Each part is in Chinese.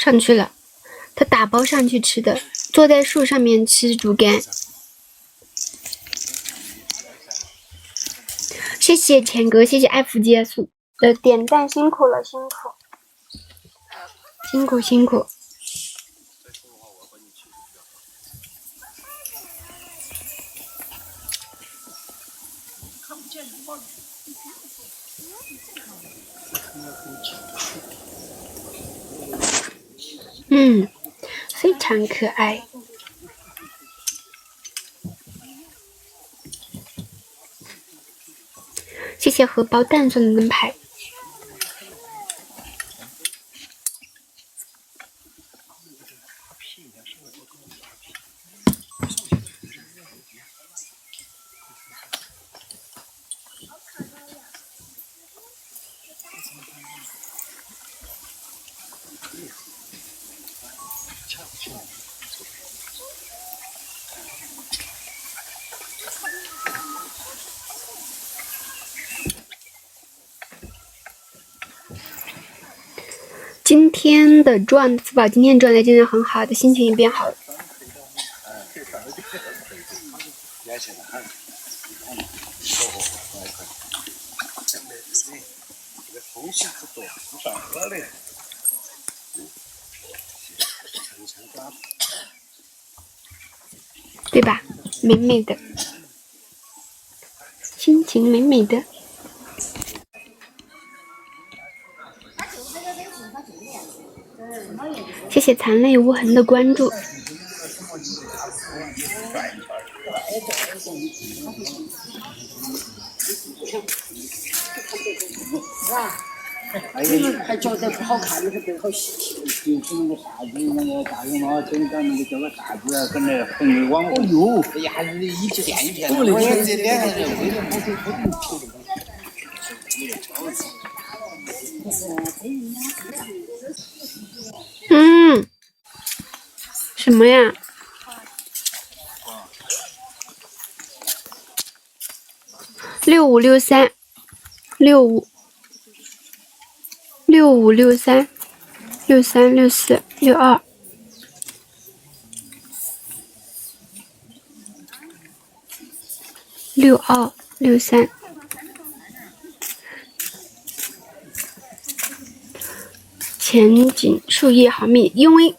上去了，他打包上去吃的，坐在树上面吃竹竿。谢谢钱哥，谢谢爱福结束的点赞，辛苦了，辛苦，辛苦辛苦。非常可爱。谢谢荷包蛋送的灯牌。今天的赚福宝，今天赚的真的很好的，心情也变好了。对吧？美美的，心情美美的。谢谢残泪无痕的关注。还觉得不好看，那个背后就是那个啥子，那个大熊猫，真的那个叫个啥子，跟那横网。哦哟，哎呀，你一片一片的，我也这脸还是为了什么呀？6563 65 6563 6364 62 62 63。前景树叶好密，因为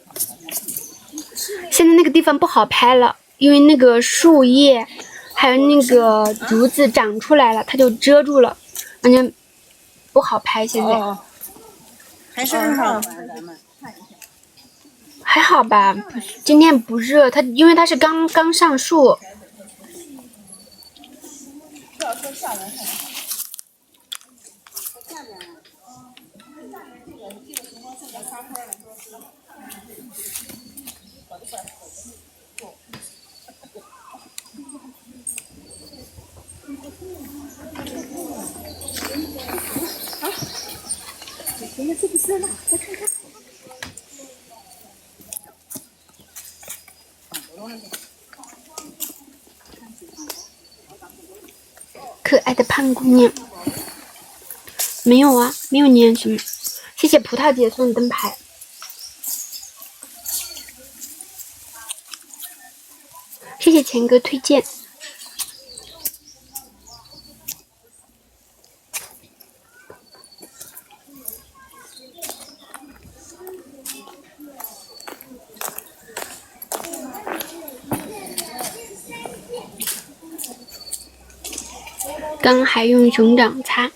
现在那个地方不好拍了，因为那个树叶还有那个竹子长出来了，它就遮住了，反正不好拍。现在还是很好，还好吧，今天不热，它因为它是刚上树。可爱的胖姑娘，没有啊，没有念什么。谢谢葡萄姐送的灯牌。谢谢钱哥推荐。刚还用熊掌擦。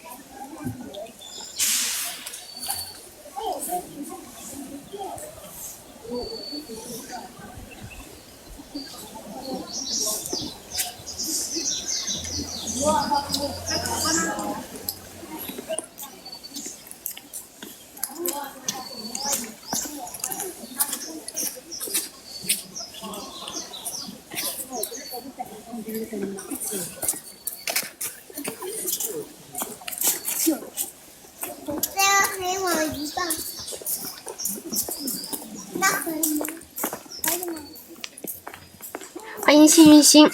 欢迎幸运星。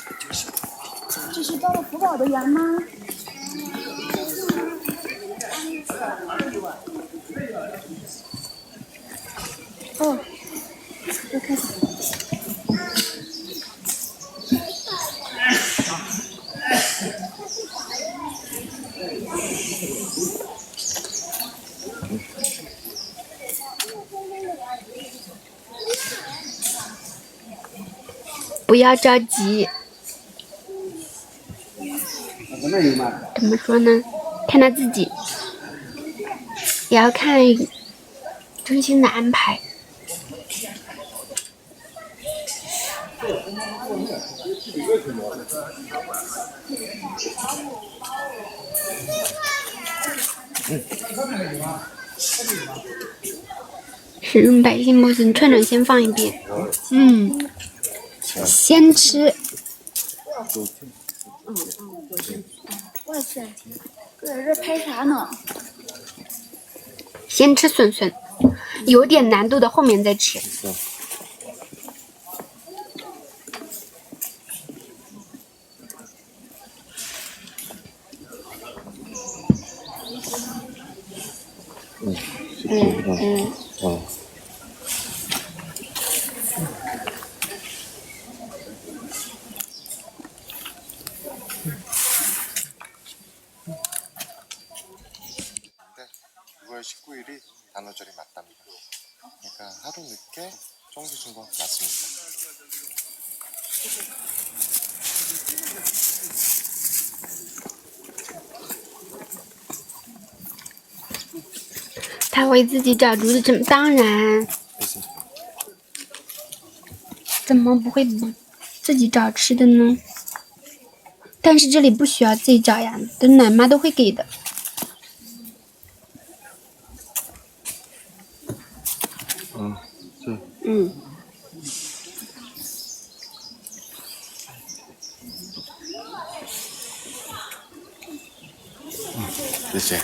这是招了福宝的缘吗？哦，不要着急。怎么说呢？看他自己，也要看中心的安排。使用百姓模型，串串先放一遍。先吃。我去，搁这拍啥呢？先吃笋笋，有点难度的后面再吃。9월 19일이 단오절이 맞답니다. 그러니까 하루 늦게 쫑지 준 거 맞습니다.他为自己找竹子吃，当然，怎么不会不自己找吃的呢？但是这里不需要自己找呀，的奶妈都会给的。이제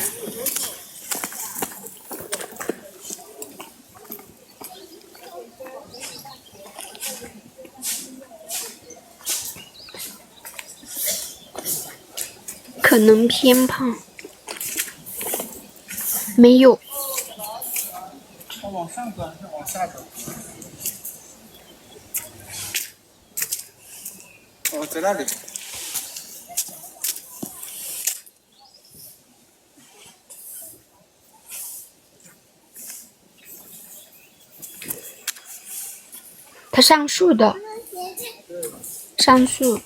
可能偏胖，没有。它往上转还是往下走？哦，在那里。它上树的，上树。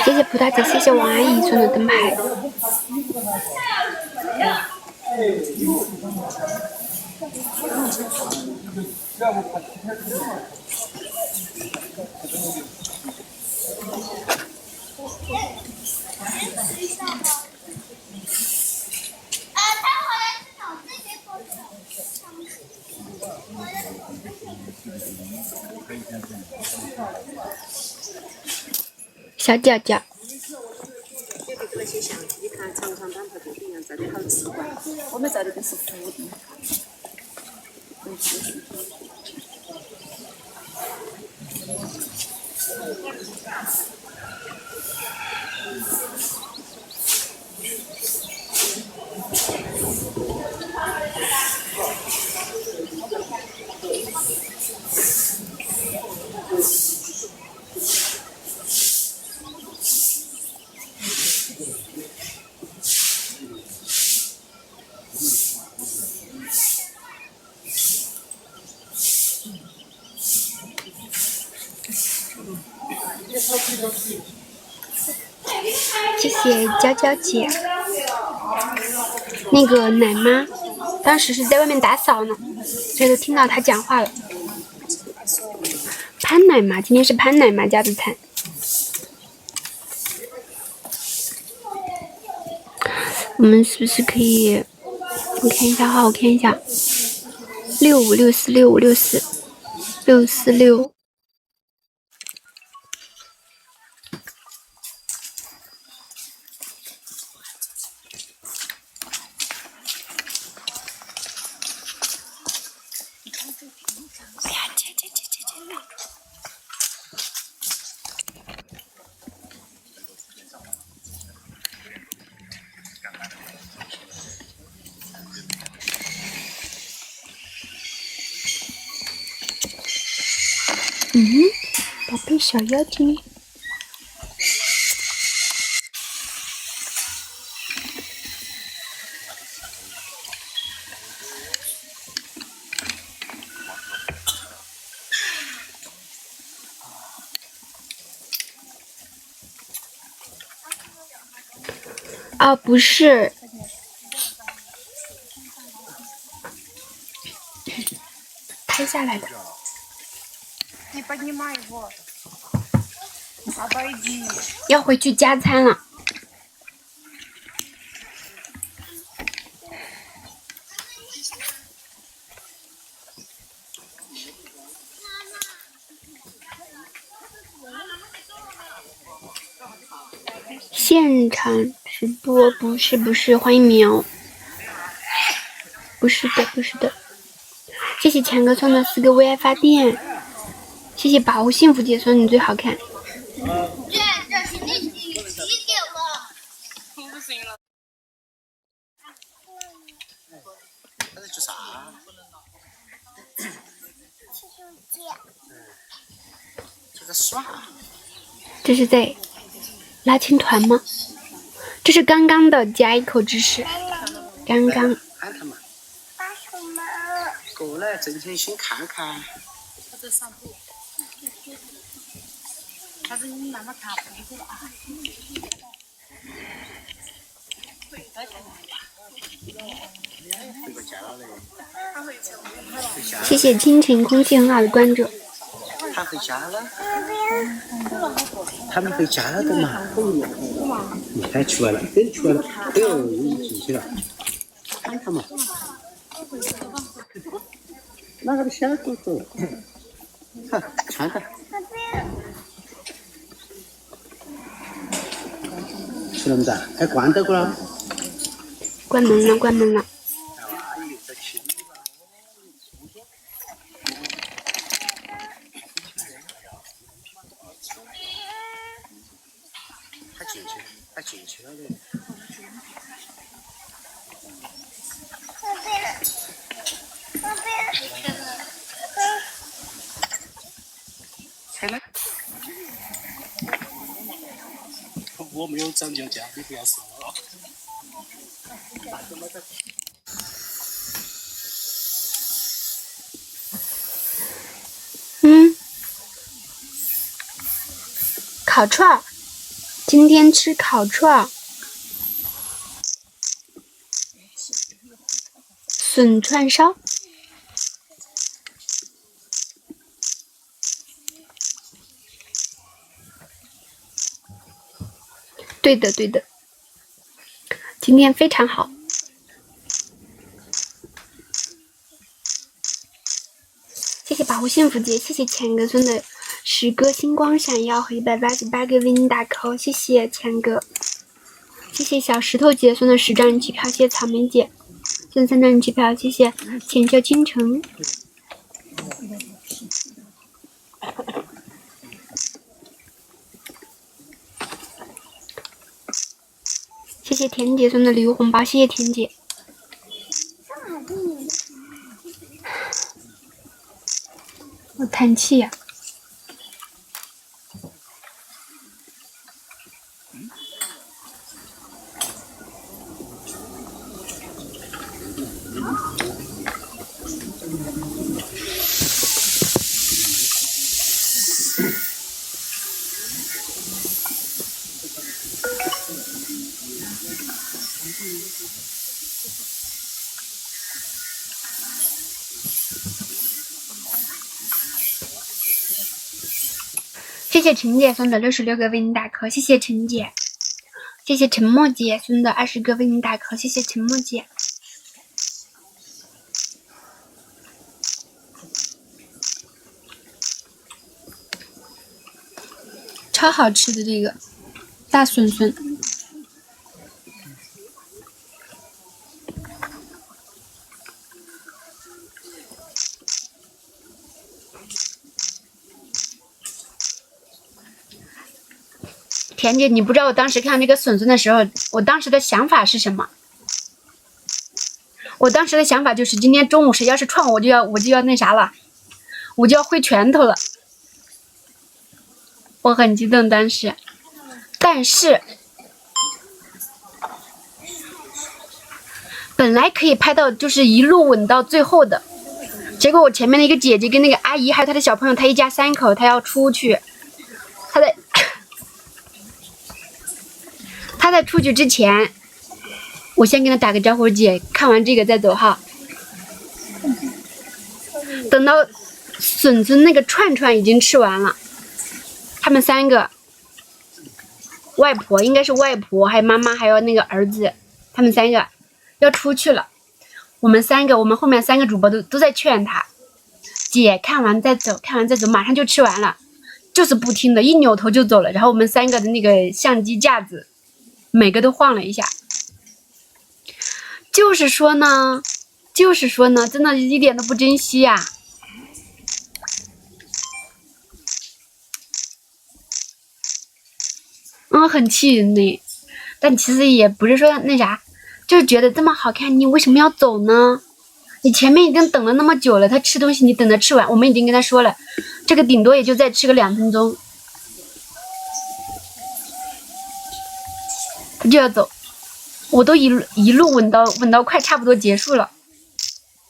谢谢葡萄姐，谢谢王阿姨送的灯牌。小脚脚。我们找的都是糊的。谢谢娇娇姐。那个奶妈当时是在外面打扫呢，所以都听到她讲话了。潘奶妈，今天是潘奶妈家的菜。我们是不是可以？我看一下哈，我看一下，65646564646。宝贝小妖精。啊，不是，拍下来的。你把你买一个，200几。要回去加餐了。现场直播不是，欢迎苗，不是的，谢谢强哥送的4个为爱发电，谢谢保护幸福姐送你最好看。这是你几点了？不行了。他在做啥？就在耍。这是在拉青团吗？这是刚刚的加一口知识，刚刚。喊他嘛。过来，正经先看看。他在散步。但是你慢慢看，不会了啊。谢谢亲情空气很好的关注。他回家了。他们回家了的嘛？你看出来了，真出来了，哎呦，进去了，看他嘛。那个小狗狗，看看。吃了没得？还关到过了？关门了。他进去了的。我没有涨价，你不要说。烤串儿，今天吃烤串儿，笋串烧。对的，今天非常好。谢谢保护幸福节，谢谢钱哥送的10个星光闪耀和188个为你打 call， 谢谢钱哥，谢谢小石头姐送的10张人气票，谢谢草莓姐送3张人气票，谢谢浅笑倾城。谢谢甜姐送的礼物红包，谢谢甜姐。我叹气呀。谢谢陈姐送的66个为你打 call， 谢谢陈姐。谢谢沉默姐送的20个为你打 call， 谢谢沉默姐。超好吃的这个大笋笋。甜姐，你不知道我当时看那个笋笋的时候，我当时的想法是什么？我当时的想法就是今天中午谁要是串我，我就要那啥了，我就要挥拳头了。我很激动当时，但是本来可以拍到就是一路吻到最后的，结果我前面的一个姐姐跟那个阿姨还有她的小朋友，她一家3口，她要出去，她在出去之前我先跟他打个招呼，姐，看完这个再走哈。等到笋子那个串串已经吃完了，他们3个，外婆应该是外婆，还有妈妈，还有那个儿子，他们3个要出去了。我们后面3个主播都在劝他，姐看完再走，看完再走，马上就吃完了，就是不听的，一扭头就走了。然后我们3个的那个相机架子，每个都晃了一下。就是说呢，真的一点都不珍惜呀。很气人呢。但其实也不是说那啥，就是觉得这么好看，你为什么要走呢？你前面已经等了那么久了，他吃东西你等他吃完，我们已经跟他说了，这个顶多也就再吃个2分钟，他就要走。我都一路稳到快差不多结束了。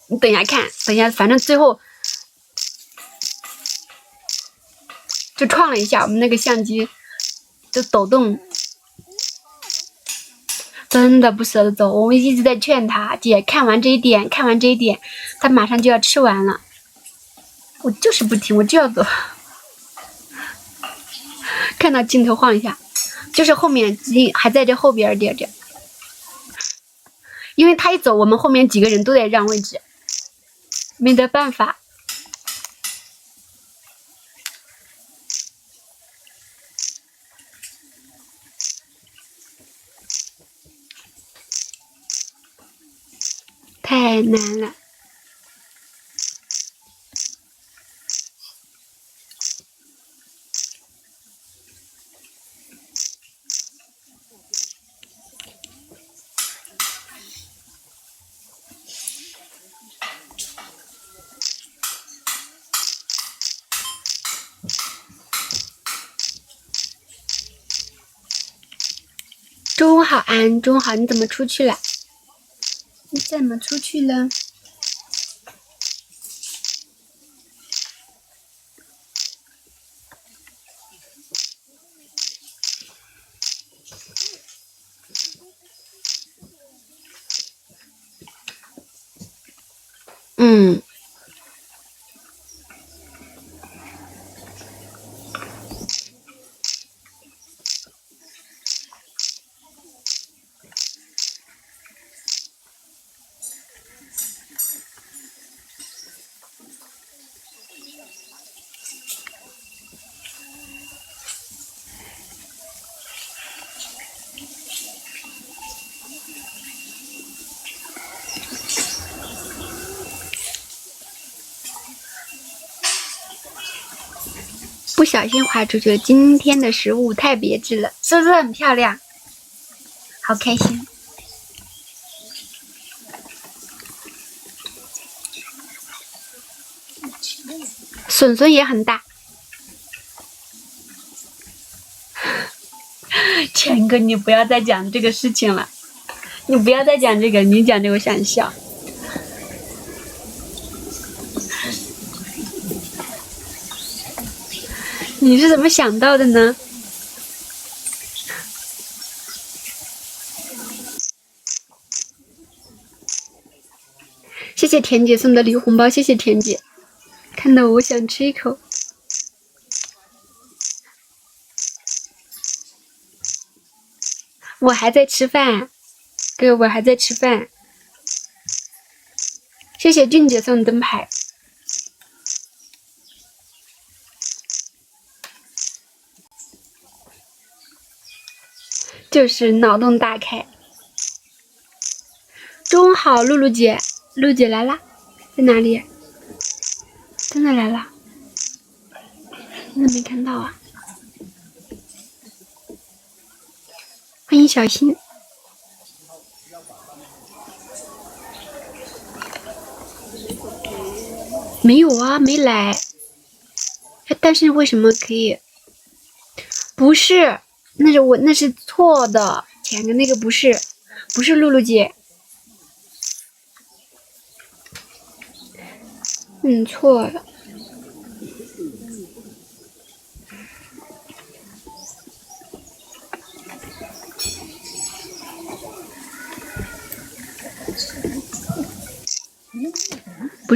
你等一下看，反正最后就撞了一下，我们那个相机就抖动。真的不舍得走，我们一直在劝他，姐看完这一点，他马上就要吃完了。我就是不听，我就要走。看到镜头晃一下，就是后面还在这后边点着，因为他一走，我们后面几个人都得让位置，没得办法。太难了。中午好，安，中午好，你怎么出去了？你怎么出去了？不小心滑出去了。今天的食物太别致了，是不是很漂亮？好开心。笋笋也很大。钱哥，你不要再讲这个事情了，你不要再讲这个，你讲这个我想笑。你是怎么想到的呢？谢谢田姐送的礼物红包，谢谢田姐，看到我想吃一口。我还在吃饭，哥，我还在吃饭。谢谢俊姐送的灯牌。就是脑洞大开。中午好，露露姐，露姐来啦，在哪里？真的来了，你怎么没看到啊？欢迎小新。没有啊，没来。但是为什么可以？不是。那是错的，前个那个不是露露姐，错了。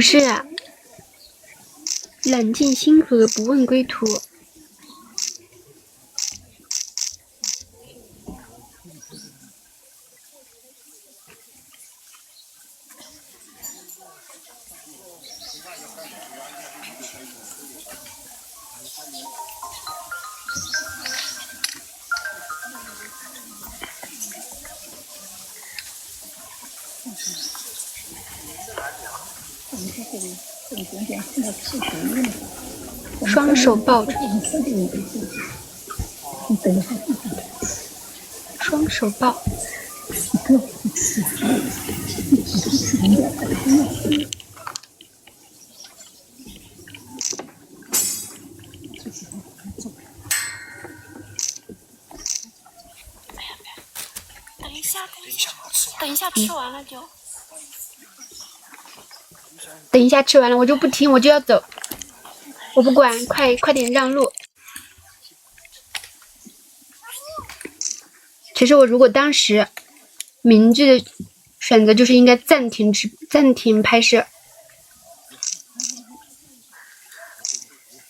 是啊，冷静星河，不问归途。双手抱着，双手抱。等一下吃完了就。等一下吃完了我就不听，我就要走，我不管，快点让路。其实我如果当时明智的选择就是应该暂停拍摄。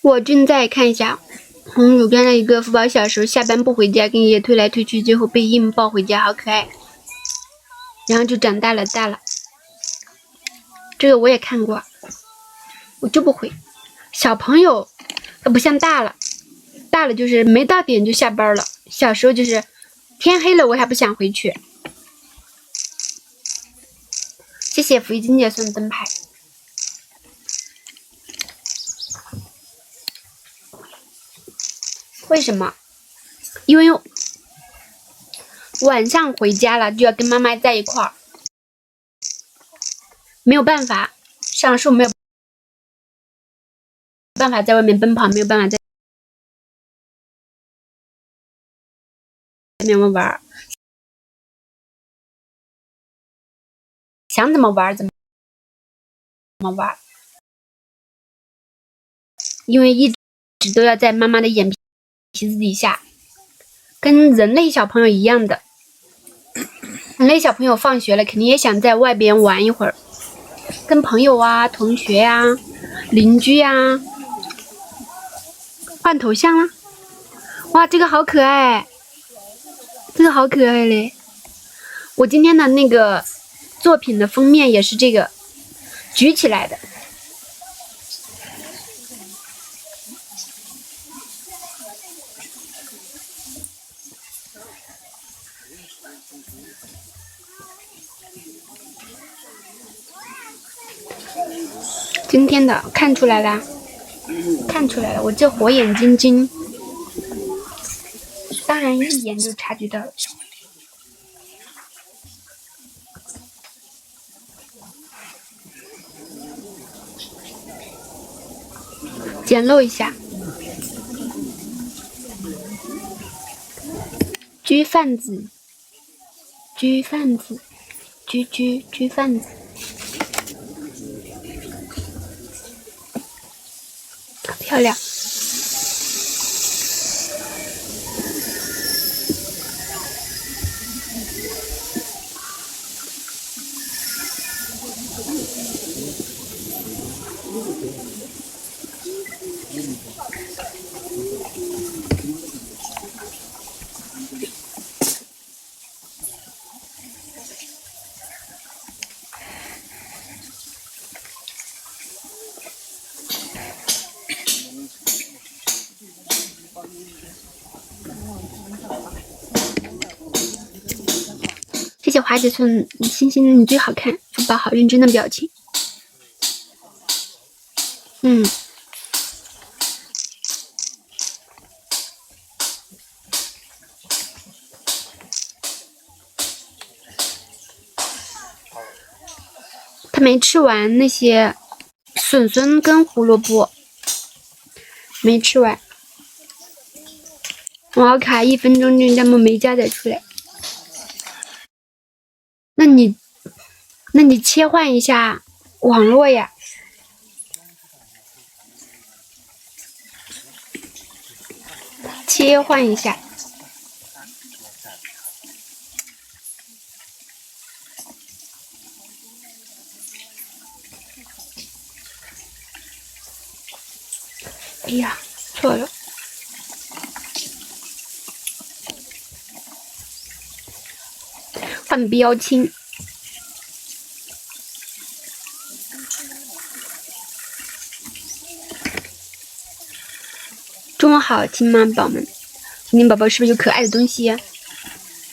我正在看一下红薯干的一个福宝小时候下班不回家，跟爷爷推来推去，最后被硬抱回家，好可爱。然后就长大了。这个我也看过，我就不回。小朋友他不像大了就是没到点就下班了，小时候就是天黑了我还不想回去。谢谢福一金姐送灯牌。为什么？因为晚上回家了就要跟妈妈在一块儿，没有办法上树，没有办法在外面奔跑，没有办法在外面玩，想怎么玩怎么玩，因为一直都要在妈妈的眼皮子底下，跟人类小朋友一样的。人类小朋友放学了肯定也想在外边玩一会儿，跟朋友啊、同学啊、邻居啊。换头像了，哇，这个好可爱，这个好可爱嘞！我今天的那个作品的封面也是这个举起来的。今天的看出来啦，看出来了，我这火眼金睛，当然一眼就察觉到了。简陋一下，居贩子，居贩子，居贩子。漂亮，谢谢花姐送星星，你最好看，福宝好认真的表情。他没吃完那些笋笋跟胡萝卜，没吃完。我好卡，1分钟就弹幕没加载出来。那你切换一下网络呀。切换一下。哎呀，错了。换标签。中午好，亲妈宝们，今天宝宝是不是有可爱的东西？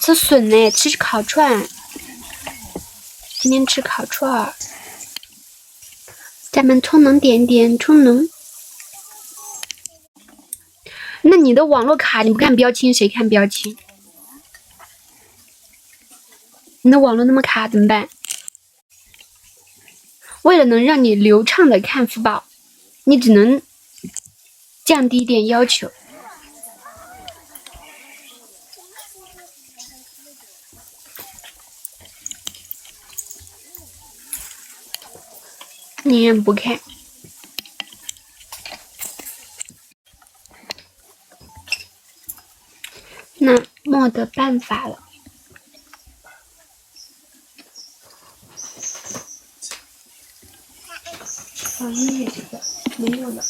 吃笋呢，吃烤串。今天吃烤串。咱们充能点点充能。那你的网络卡你不看标签，谁看标签？你的网络那么卡怎么办？为了能让你流畅的看福宝，你只能降低一点要求。宁愿不看。那没得办法了。音乐这个没有了。